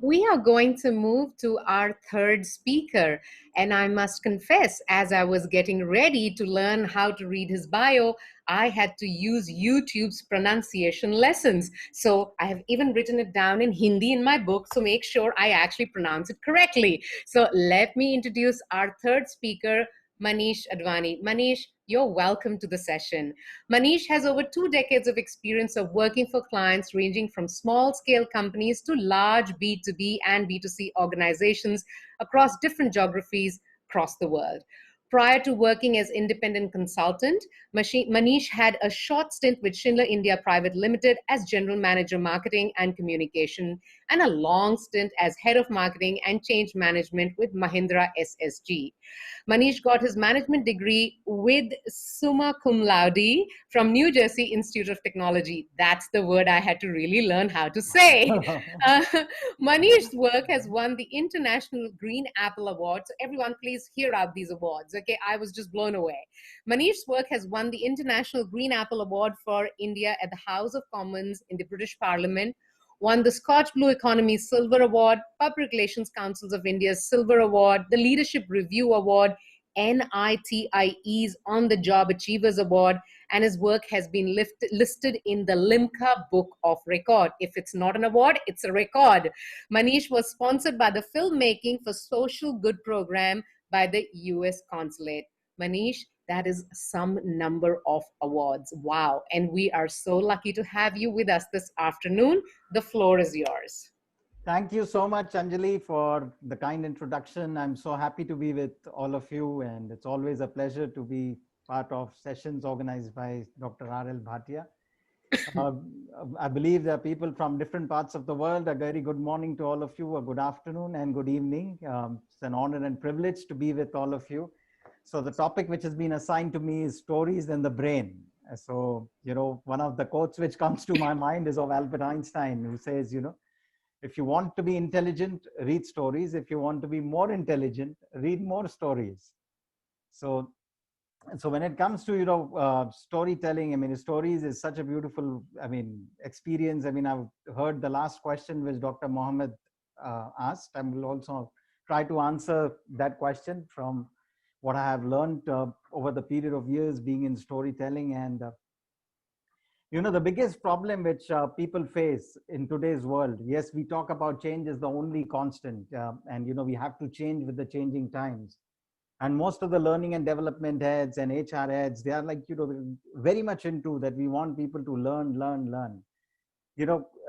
We are going to move to our third speaker. And I must confess, as I was getting ready to learn how to read his bio, I had to use YouTube's pronunciation lessons. So I have even written it down in Hindi in my book, so make sure I actually pronounce it correctly. So let me introduce our third speaker, Manish Advani. Manish, you're welcome to the session. Manish has over 2 decades of experience of working for clients ranging from small scale companies to large B2B and B2C organizations across different geographies across the world. Prior to working as independent consultant, Manish had a short stint with Schindler India Private Limited as general manager marketing and communication, and a long stint as head of marketing and change management with Mahindra SSG. Manish got his management degree with summa cum laude from New Jersey Institute of Technology. That's the word I had to really learn how to say. Uh, Manish's work has won the International Green Apple Award. So everyone, please hear out these awards. Okay, I was just blown away. Manish's work has won the International Green Apple Award for India at the House of Commons in the British Parliament, won the Scotch Blue Economy Silver Award, Public Relations Councils of India's Silver Award, the Leadership Review Award, NITIE's On the Job Achievers Award, and his work has been listed in the Limca Book of Record. If it's not an award, it's a record. Manish was sponsored by the Filmmaking for Social Good program by the US Consulate. Manish, that is some number of awards. Wow. And we are so lucky to have you with us this afternoon. The floor is yours. Thank you so much, Anjali, for the kind introduction. I'm so happy to be with all of you, and it's always a pleasure to be part of sessions organized by Dr. R.L. Bhatia. Uh, I believe there are people from different parts of the world. A very good morning to all of you, a good afternoon and good evening. It's an honor and privilege to be with all of you. So the topic which has been assigned to me is stories and the brain. So, one of the quotes which comes to my mind is of Albert Einstein, who says, if you want to be intelligent, read stories. If you want to be more intelligent, read more stories. So when it comes to storytelling, I mean, stories is such a beautiful, experience. I've heard the last question which Dr. Mohammed asked. I will also try to answer that question from what I have learned over the period of years being in storytelling. And the biggest problem which people face in today's world, yes, we talk about change is the only constant, and we have to change with the changing times. And most of the learning and development heads and HR heads, they are like, very much into that. We want people to learn.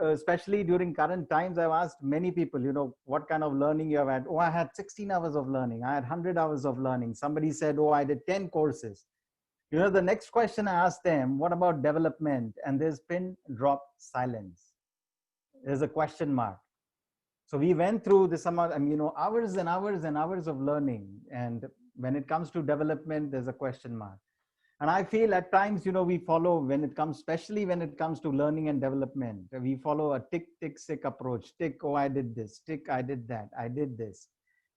Especially during current times, I've asked many people, what kind of learning you have had. Oh, I had 16 hours of learning. I had 100 hours of learning. Somebody said, oh, I did 10 courses. The next question I asked them, what about development? And there's pin drop silence. There's a question mark. So we went through this amount, hours and hours and hours of learning. And when it comes to development, there's a question mark. And I feel at times, we follow especially when it comes to learning and development, we follow a tick, tick, tick approach. Tick, oh, I did this. Tick, I did that. I did this.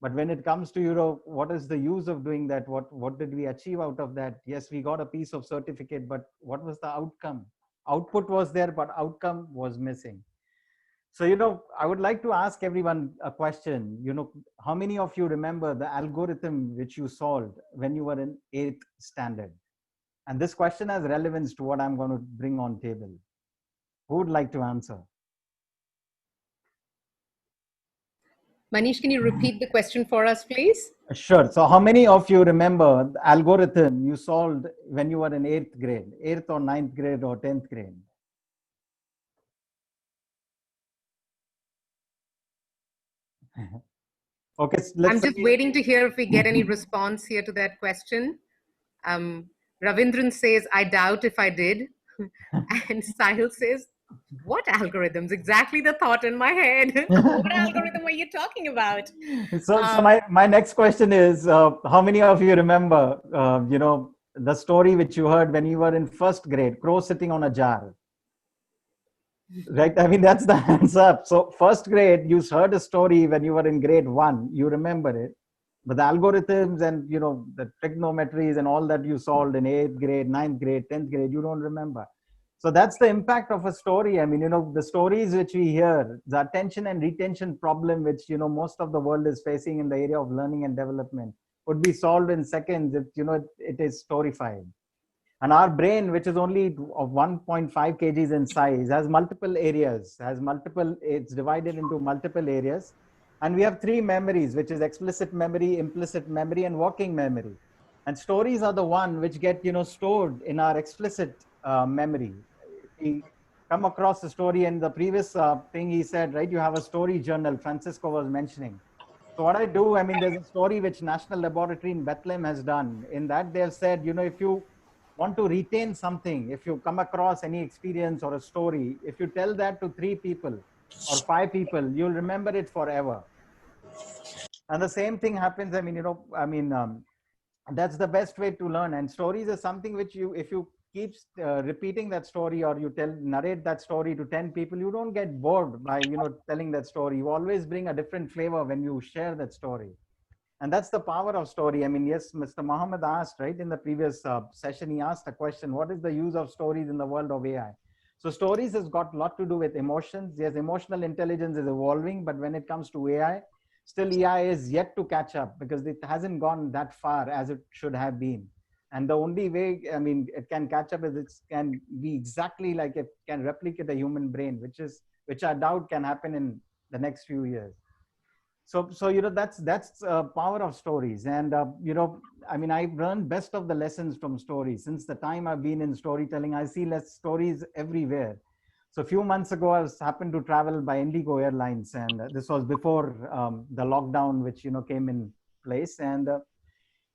But when it comes to, what is the use of doing that? What did we achieve out of that? Yes, we got a piece of certificate, but what was the outcome? Output was there, but outcome was missing. So, I would like to ask everyone a question. How many of you remember the algorithm which you solved when you were in 8th standard? And this question has relevance to what I'm going to bring on table. Who would like to answer? Manish, can you repeat the question for us, please? Sure. So how many of you remember the algorithm you solved when you were in 8th grade, 8th or 9th grade or 10th grade? Okay, I'm just waiting to hear if we get any response here to that question. Ravindran says, I doubt if I did. And Sahil says, what algorithms? Exactly the thought in my head. What algorithm are you talking about? So my next question is, how many of you remember, the story which you heard when you were in 1st grade, crow sitting on a jar? Right. That's the answer. So 1st grade, you heard a story when you were in grade 1, you remember it. But the algorithms and, the trigonometries and all that you solved in 8th grade, 9th grade, 10th grade, you don't remember. So that's the impact of a story. I mean, the stories which we hear, the attention and retention problem, which, most of the world is facing in the area of learning and development, would be solved in seconds if, it is storified. And our brain, which is only of 1.5 kgs in size, has multiple areas, it's divided into multiple areas. And we have three memories, which is explicit memory, implicit memory, and working memory. And stories are the one which get, stored in our explicit memory. If we come across a story, and the previous thing he said, right, you have a story journal, Francisco was mentioning. So what I do, I mean, there's a story which National Laboratory in Bethlehem has done. In that, they've said, if you want to retain something, if you come across any experience or a story, if you tell that to three people or five people, you'll remember it forever. And the same thing happens. I mean, that's the best way to learn. And stories is something which if you keep repeating that story, or you narrate that story to 10 people, you don't get bored by, telling that story. You always bring a different flavor when you share that story. And that's the power of story. I mean, yes, Mr. Mohammed asked, right, in the previous session, he asked a question: what is the use of stories in the world of AI? So stories has got a lot to do with emotions. Yes, emotional intelligence is evolving, but when it comes to AI, still AI is yet to catch up, because it hasn't gone that far as it should have been. And the only way, I mean, it can catch up is it can be exactly like it can replicate a human brain, which I doubt can happen in the next few years. So that's power of stories. And I mean, I've learned best of the lessons from stories. Since the time I've been in storytelling, I see less stories everywhere. So a few months ago, I was happened to travel by Indigo Airlines, and this was before the lockdown, which came in place. And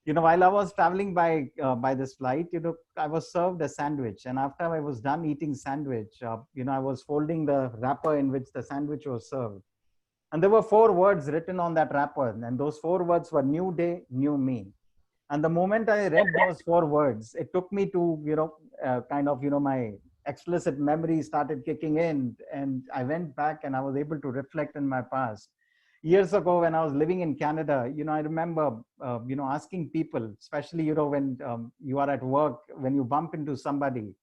while I was traveling by this flight, I was served a sandwich, and after I was done eating sandwich, I was folding the wrapper in which the sandwich was served, and there were four words written on that wrapper. And those four words were new day, new me. And the moment I read those four words, it took me to, kind of, my explicit memory started kicking in. And I went back and I was able to reflect in my past. Years ago, when I was living in Canada, I remember, asking people, especially, when you are at work, when you bump into somebody,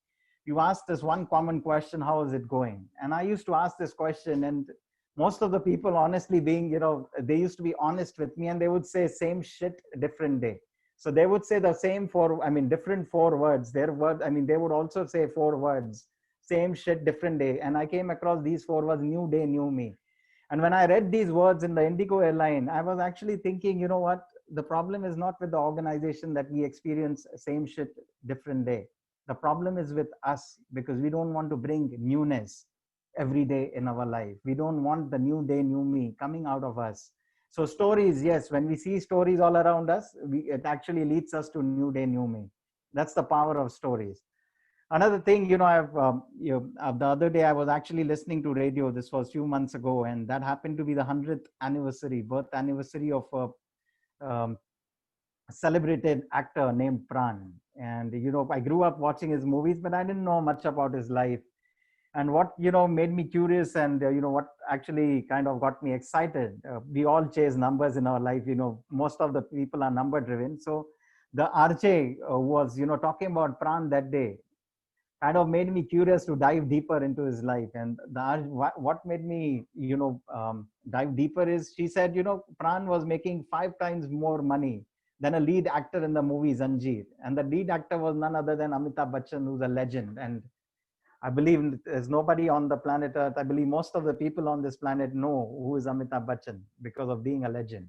you ask this one common question: how is it going? And I used to ask this question, and most of the people, honestly being, they used to be honest with me, and they would say same shit, different day. So they would say the same four, I mean, different four words. Their word, I mean, they would also say four words: same shit, different day. And I came across these four words: new day, new me. And when I read these words in the Indigo airline, I was actually thinking, what? The problem is not with the organization that we experience same shit, different day. The problem is with us, because we don't want to bring newness every day in our life. We don't want the new day, new me coming out of us. So stories, yes, when we see stories all around us, it actually leads us to new day, new me. That's the power of stories. Another thing, the other day I was actually listening to radio. This was a few months ago, and that happened to be the 100th anniversary, birth anniversary of a celebrated actor named Pran. And I grew up watching his movies, but I didn't know much about his life. And what made me curious, and what actually kind of got me excited, we all chase numbers in our life. Most of the people are number driven. So the RJ was talking about Pran that day, kind of made me curious to dive deeper into his life. And what made me dive deeper is, she said, Pran was making 5 times more money than a lead actor in the movie Zanjeer. And the lead actor was none other than Amitabh Bachchan, who's a legend. And I believe there's nobody on the planet Earth, I believe most of the people on this planet know who is Amitabh Bachchan, because of being a legend.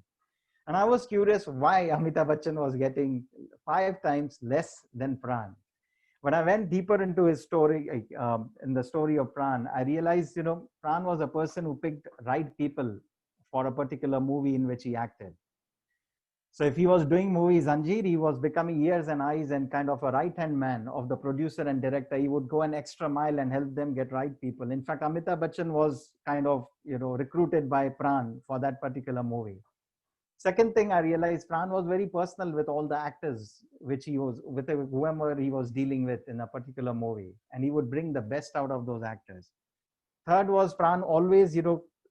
And I was curious why Amitabh Bachchan was getting 5 times less than Pran. When I went deeper into his story, in the story of Pran, I realized, Pran was a person who picked right people for a particular movie in which he acted. So if he was doing movies Anjir, he was becoming ears and eyes and kind of a right-hand man of the producer and director. He would go an extra mile and help them get right people. In fact, Amitabh Bachchan was kind of, recruited by Pran for that particular movie. Second thing I realized, Pran was very personal with all the actors, which he was with whoever he was dealing with in a particular movie, and he would bring the best out of those actors. Third was, Pran always,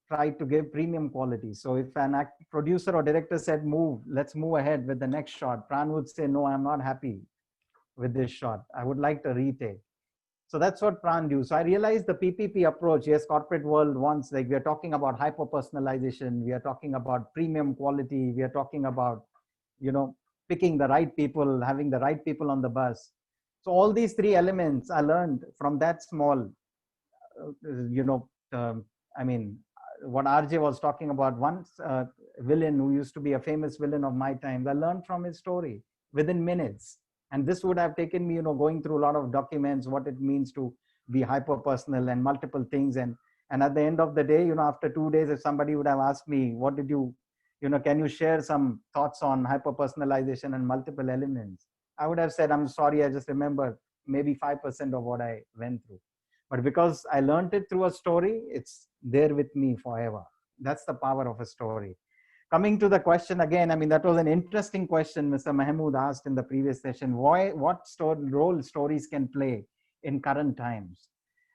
tried to give premium quality. So if an producer or director said, let's move ahead with the next shot, Pran would say, no, I'm not happy with this shot. I would like to retake. So that's what Pran do. So I realized the PPP approach, yes, corporate world wants, like, we are talking about hyper personalization, we are talking about premium quality, we are talking about, you know, picking the right people, having the right people on the bus. So all these three elements I learned from that small, you know, I mean, what RJ was talking about, once villain who used to be a famous villain of my time, I learned from his story within minutes. And this would have taken me, you know, going through a lot of documents, what it means to be hyper personal and multiple things. And at the end of the day, you know, after 2 days, if somebody would have asked me, what did you know, can you share some thoughts on hyper personalization and multiple elements? I would have said, I'm sorry, I just remember maybe 5% of what I went through. But because I learned it through a story, it's there with me forever. That's the power of a story. Coming to the question again, I mean, that was an interesting question Mr. Mahmood asked in the previous session. What role stories can play in current times?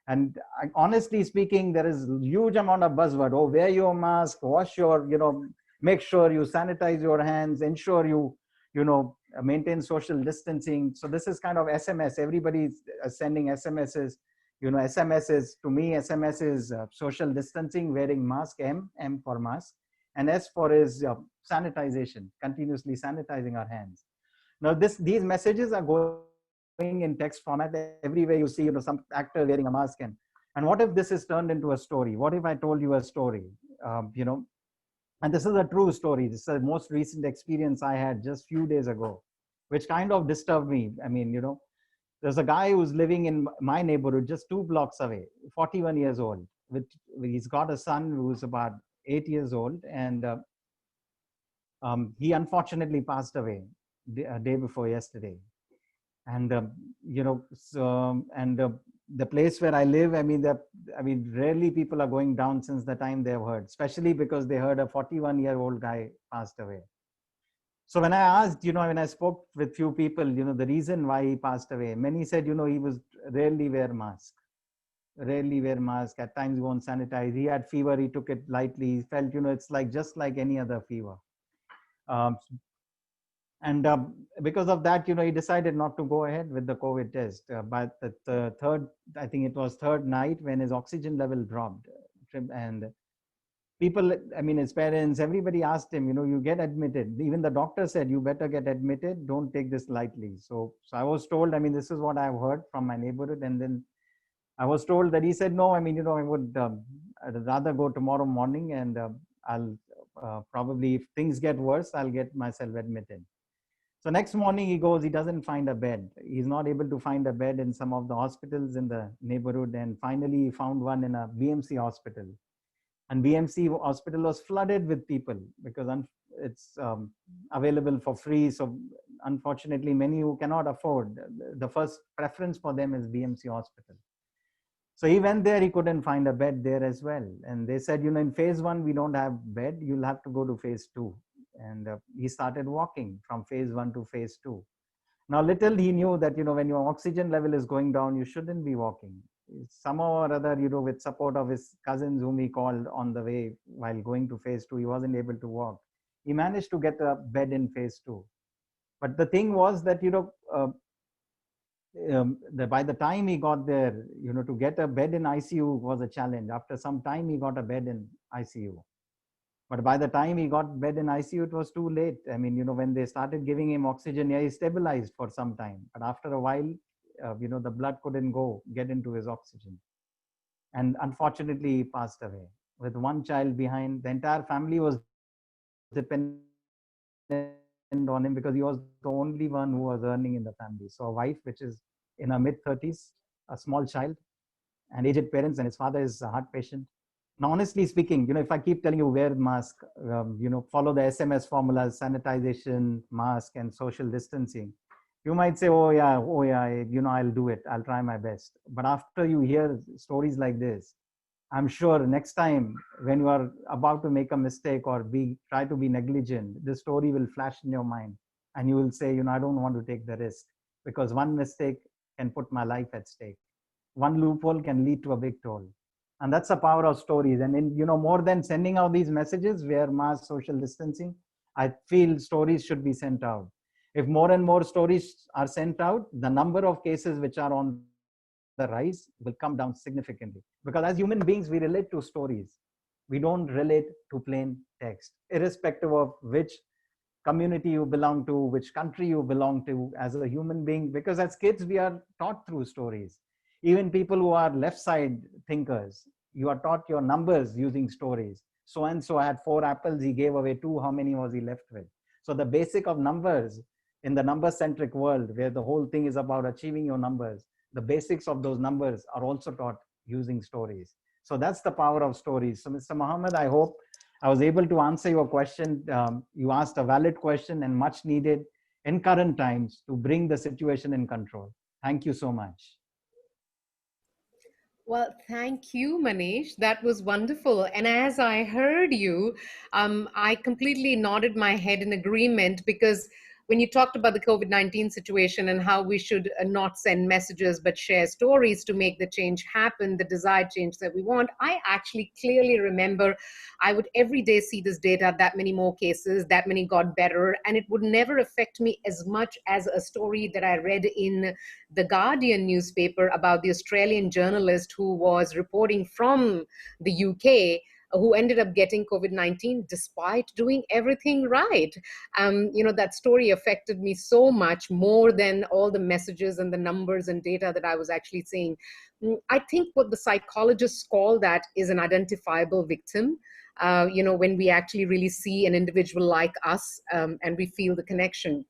And honestly speaking, there is huge amount of buzzword. Oh, wear your mask, wash your, you know, make sure you sanitize your hands, ensure you know, maintain social distancing. So this is kind of SMS. Everybody's sending SMSs. You know, SMS is, to me, SMS is social distancing, wearing mask, M for mask, and S for is sanitization, continuously sanitizing our hands. Now, these messages are going in text format. Everywhere you see, you know, some actor wearing a mask, and what if this is turned into a story? What if I told you a story? You know, and this is a true story. This is the most recent experience I had just few days ago, which kind of disturbed me. I mean, you know, there's a guy who's living in my neighborhood, just 2 blocks away, 41 years old. He's got a son who's about 8 years old, and he unfortunately passed away a day before yesterday. And you know, so, and the place where I live, I mean, rarely people are going down since the time they've heard, especially because they heard a 41-year-old guy passed away. So when I asked, you know, when I spoke with few people, you know, the reason why he passed away, many said, you know, he was rarely wear mask, rarely wear mask. At times he won't sanitize. He had fever. He took it lightly. He felt, you know, it's like just like any other fever. Um, and because of that, you know, he decided not to go ahead with the COVID test. But the third, I think it was third night when his oxygen level dropped, and people, I mean, his parents, everybody asked him, you know, you get admitted. Even the doctor said, you better get admitted. Don't take this lightly. So I was told, I mean, this is what I've heard from my neighborhood. And then I was told that he said, no, I mean, you know, I'd rather go tomorrow morning, and I'll probably, if things get worse, I'll get myself admitted. So next morning he goes, he doesn't find a bed. He's not able to find a bed in some of the hospitals in the neighborhood. And finally he found one in a BMC hospital. And BMC hospital was flooded with people because it's available for free. So unfortunately, many who cannot afford, the first preference for them is BMC hospital. So he went there, he couldn't find a bed there as well. And they said, you know, in phase one, we don't have bed. You'll have to go to phase two. And he started walking from phase one to phase two. Now, little he knew that, you know, when your oxygen level is going down, you shouldn't be walking. Somehow or other, you know, with support of his cousins whom he called on the way while going to phase two, he wasn't able to walk. He managed to get a bed in phase two. But the thing was that, you know, by the time he got there, you know, to get a bed in ICU was a challenge. After some time, he got a bed in ICU. But by the time he got bed in ICU, it was too late. I mean, you know, when they started giving him oxygen, yeah, he stabilized for some time. But after a while, you know, the blood couldn't get into his oxygen. And unfortunately, he passed away with one child behind. The entire family was dependent on him because he was the only one who was earning in the family. So a wife, which is in her mid-30s, a small child, and aged parents, and his father is a heart patient. Now, honestly speaking, you know, if I keep telling you wear mask, you know, follow the SMS formulas, sanitization, mask, and social distancing, you might say, oh yeah, you know, I'll do it. I'll try my best. But after you hear stories like this, I'm sure next time when you are about to make a mistake or try to be negligent, this story will flash in your mind, and you will say, you know, I don't want to take the risk because one mistake can put my life at stake. One loophole can lead to a big toll. And that's the power of stories. And in, you know, more than sending out these messages, wear mass social distancing, I feel stories should be sent out. If more and more stories are sent out, the number of cases which are on the rise the rise will come down significantly. Because as human beings, we relate to stories. We don't relate to plain text, irrespective of which community you belong to, which country you belong to as a human being. Because as kids, we are taught through stories. Even people who are left side thinkers, you are taught your numbers using stories. So and so had four apples, he gave away two. How many was he left with? So the basic of numbers in the number centric world, where the whole thing is about achieving your numbers, the basics of those numbers are also taught using stories. So that's the power of stories. So, Mr. Mohammed, I hope I was able to answer your question. You asked a valid question and much needed in current times to bring the situation in control. Thank you so much. Well, thank you, Manish. That was wonderful. And as I heard you, I completely nodded my head in agreement because when you talked about the COVID 19 situation and how we should not send messages but share stories to make the change happen, the desired change that we want, I actually clearly remember I would every day see this data, that many more cases, that many got better, and it would never affect me as much as a story that I read in the Guardian newspaper about the Australian journalist who was reporting from the UK, who ended up getting COVID 19 despite doing everything right. That story affected me so much more than all the messages and the numbers and data that I was actually seeing. I think what the psychologists call that is an identifiable victim. When we actually really see an individual like us, and we feel the connection.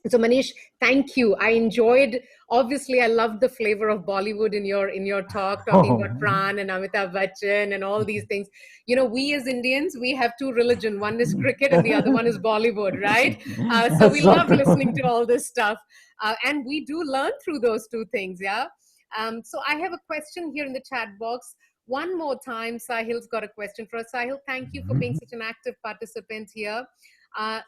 So Manish, thank you. I enjoyed. Obviously, I loved the flavor of Bollywood in your talk, talking about Oh, Pran and Amitabh Bachchan and all these things. We as Indians, we have two religion. One is cricket and the other one is Bollywood, right? So that's we so love listening true. to all this stuff, and we do learn through those two things. Yeah. So I have a question here in the chat box. One more time, Sahil's got a question for us. Sahil, thank you for being such an active participant here. Uh,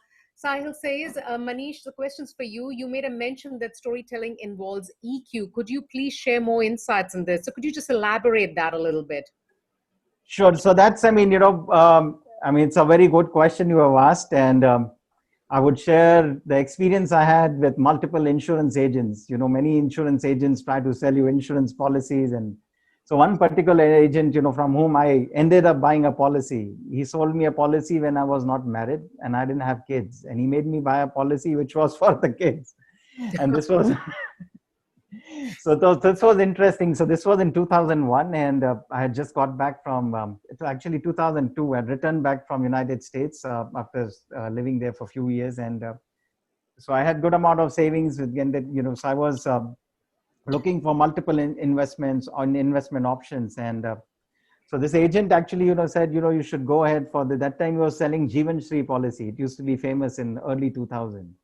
Sahil says, Manish, the question's for you. You made a mention that storytelling involves EQ. Could you please share more insights on this? So could you just elaborate that a little bit? Sure. So that's, I mean, it's a very good question you have asked. And I would share the experience I had with multiple insurance agents. Many insurance agents try to sell you insurance policies. And so one particular agent, from whom I ended up buying a policy, he sold me a policy when I was not married and I didn't have kids. And he made me buy a policy which was for the kids. And this was so this was interesting. So this was in 2001, and I had just got back from it was actually 2002. I had returned back from United States after living there for a few years, and so I had good amount of savings. Again, that so I was looking for multiple investments on investment options, and so this agent actually said you should go ahead for that time he was selling Jeevan Shree policy. It used to be famous in early 2000.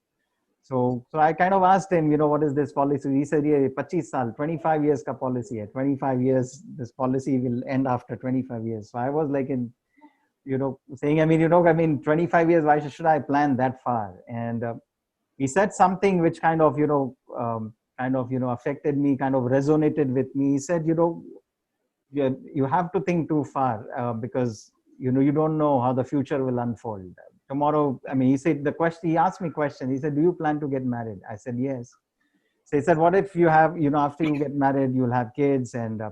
So I kind of asked him, what is this policy? He said, yeah, 25 saal, 25 years ka policy hai. 25 years, this policy will end after 25 years. So I was like saying, 25 years, why should I plan that far? And he said something which kind of, affected me, kind of resonated with me. He said, you have to think too far because, you don't know how the future will unfold. Tomorrow, he said he asked me a question. He said, do you plan to get married? I said, yes. So he said, what if you have, after you get married, you'll have kids, and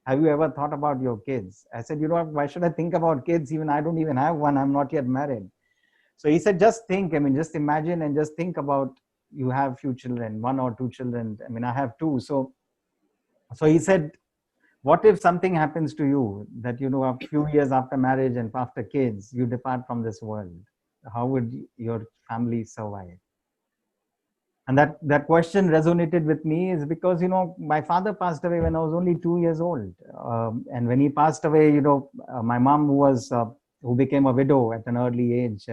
have you ever thought about your kids? I said, why should I think about kids? Even I don't even have one. I'm not yet married. So he said, just think, just imagine and just think about you have few children, one or two children. I have two. So he said, what if something happens to you that, a few years after marriage and after kids, you depart from this world? How would your family survive? And that question resonated with me is because my father passed away when I was only 2 years old, and when he passed away, my mom who became a widow at an early age,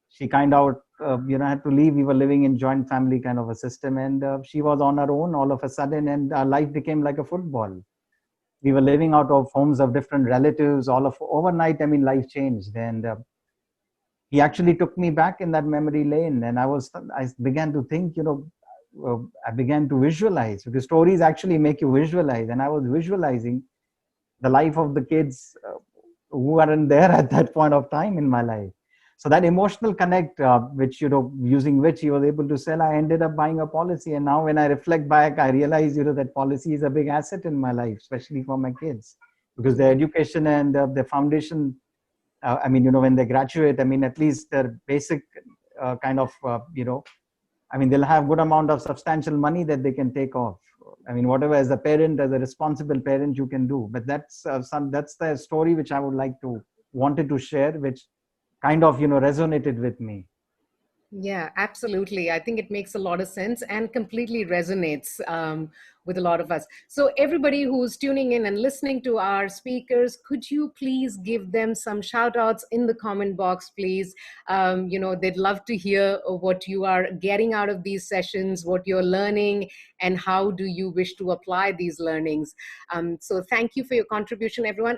she kind of had to leave. We were living in joint family kind of a system, and she was on her own all of a sudden, and our life became like a football. We were living out of homes of different relatives. All of overnight, life changed, and he actually took me back in that memory lane, and I began to think, I began to visualize, because stories actually make you visualize, and I was visualizing the life of the kids who weren't there at that point of time in my life. So that emotional connect, which, using which he was able to sell, I ended up buying a policy. And now when I reflect back, I realize, that policy is a big asset in my life, especially for my kids, because their Yeah. education and the foundation, I mean, when they graduate, I mean, at least their basic kind of, I mean, they'll have good amount of substantial money that they can take off. I mean, whatever as a parent, as a responsible parent, you can do. But that's the story which I would like to wanted to share, which kind of resonated with me. Yeah, absolutely. I think it makes a lot of sense and completely resonates with a lot of us. So, everybody who's tuning in and listening to our speakers, could you please give them some shout outs in the comment box, please? They'd love to hear what you are getting out of these sessions, what you're learning, and how do you wish to apply these learnings. So, thank you for your contribution, everyone.